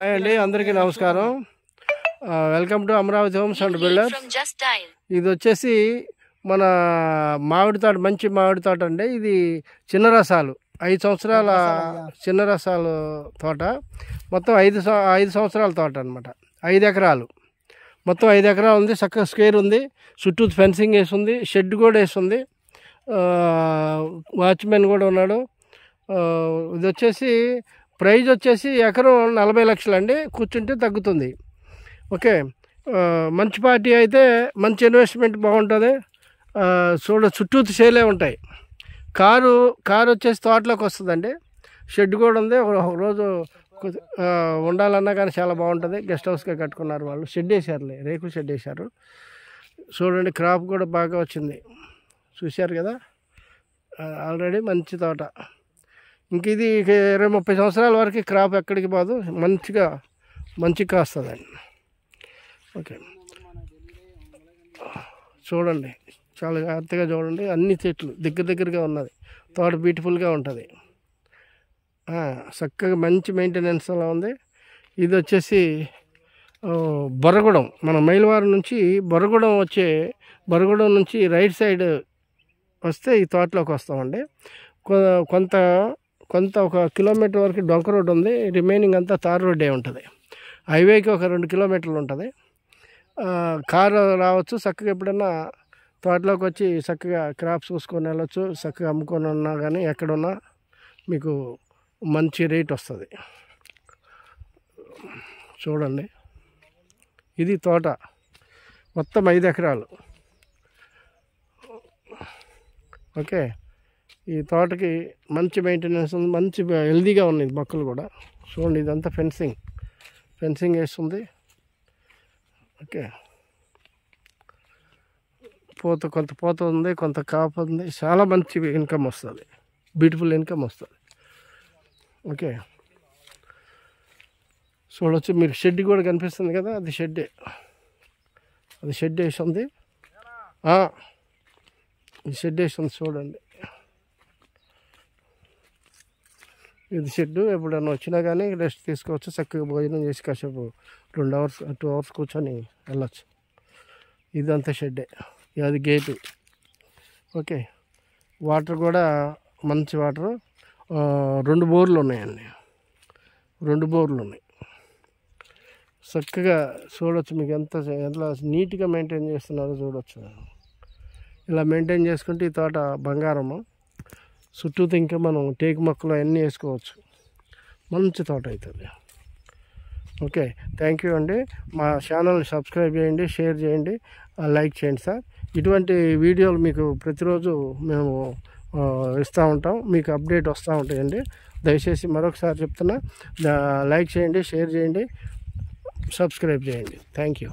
Hi అండి, అందరికీ నమస్కారం. Welcome to Amaravati homes and builders. ఇది వచ్చేసి మన మామిడి తోట, మంచి మామిడి తోట అండి. ఇది చిన్న రసాలు 5 సంవత్సరాల చిన్న రసాలు తోట. మొత్తం 5 సంవత్సరాల తోట అనమాట. 5 ఎకరాలు, మొత్తం 5 ఎకరాలు ఉంది. చక్కగా స్క్వేర్ ఉంది, చుట్టూ ఫెన్సింగ్ వేసి ఉంది, షెడ్ కూడా వేసి ఉంది, వాచ్మెన్ కూడా ఉన్నాడు. ఇది వచ్చేసి ప్రైజ్ వచ్చేసి ఎకరం 40 లక్షలు అండి. కూర్చుంటే తగ్గుతుంది. ఓకే, మంచి పార్టీ అయితే మంచి ఇన్వెస్ట్మెంట్ బాగుంటుంది. చుట్టూ సేలే ఉంటాయి. కారు వచ్చేసి తోటలోకి వస్తుందండి. షెడ్ కూడా ఉంది. ఒక రోజు ఉండాలన్నా కానీ చాలా బాగుంటుంది. గెస్ట్ హౌస్గా కట్టుకున్నారు వాళ్ళు. షెడ్ వేసారులే, రేకుల షెడ్ వేశారు. చూడండి, క్రాప్ కూడా బాగా వచ్చింది. చూశారు కదా, ఆల్రెడీ మంచి తోట. ఇంక ఇది 20-30 సంవత్సరాల వరకు క్రాప్ ఎక్కడికి పోదు, మంచిగా కాస్తుందండి. ఓకే, చూడండి, చాలా జాగ్రత్తగా చూడండి. అన్ని చెట్లు దగ్గరగా ఉన్నది. తోట బ్యూటిఫుల్గా ఉంటుంది. చక్కగా మంచి మెయింటెనెన్స్ అలా ఉంది. ఇది వచ్చేసి బొర్రగూడెం, మన మైలవారం నుంచి బొర్రగూడెం నుంచి రైట్ సైడ్ వస్తే ఈ తోటలోకి వస్తామండి. కొంత 1 కిలోమీటర్ వరకు డొంక రోడ్ ఉంది. రిమైనింగ్ అంతా తార్ రోడ్డే ఉంటుంది. హైవేకి ఒక 2 కిలోమీటర్లు ఉంటుంది. కారు రావచ్చు. చక్కగా ఎప్పుడన్నా తోటలోకి వచ్చి చక్కగా క్రాప్స్ చూసుకొని వెళ్ళచ్చు. చక్కగా అమ్ముకొని ఉన్నా కానీ ఎక్కడున్నా మీకు మంచి రేట్ వస్తుంది. చూడండి, ఇది తోట మొత్తం 5 ఎకరాలు. ఓకే, ఈ తోటకి మంచి మెయింటెనెన్స్ ఉంది, మంచి హెల్దీగా ఉన్నాయి మొక్కలు కూడా. చూడండి, ఇదంతా ఫెన్సింగ్ వేస్తుంది. ఓకే, కొంత పోత ఉంది, కొంత కాపు ఉంది. చాలా మంచి ఇన్కమ్ వస్తుంది, బ్యూటిఫుల్ ఇన్కమ్ వస్తుంది. ఓకే, చూడవచ్చు మీరు. షెడ్ కూడా కనిపిస్తుంది కదా, అది షెడ్ వేసి ఉంది. ఇది షెడ్ వేసి ఉంది, చూడండి. ఇది షెడ్. ఎప్పుడన్నా వచ్చినా కానీ రెస్ట్ తీసుకోవచ్చు. చక్కగా భోజనం చేసి కాసేపు 2 అవర్స్ 2 అవర్స్ కూర్చొని వెళ్ళచ్చు. ఇదంతా షెడ్డే. అది గేటు. ఓకే, వాటర్ కూడా మంచి వాటరు. 2 బోర్లు ఉన్నాయండి. 2 బోర్లు ఉన్నాయి. చక్కగా చూడవచ్చు. మీకు ఎంత నీట్గా మెయింటైన్ చేస్తున్నారో చూడవచ్చు. ఇలా మెయింటైన్ చేసుకుంటే ఈ తోట బంగారము. చుట్టూ ఇంకా మనం టేకు మొక్కలు అన్నీ వేసుకోవచ్చు. మంచి తోట అవుతుంది. ఓకే, థ్యాంక్ యూ అండి. మా ఛానల్ని సబ్స్క్రైబ్ చేయండి, షేర్ చేయండి, లైక్ చేయండి సార్. ఇటువంటి వీడియోలు మీకు ప్రతిరోజు మేము ఇస్తూ ఉంటాం. మీకు అప్డేట్ వస్తూ ఉంటాయండి. దయచేసి మరొకసారి చెప్తున్నా, లైక్ చేయండి, షేర్ చేయండి, సబ్స్క్రైబ్ చేయండి. Thank you.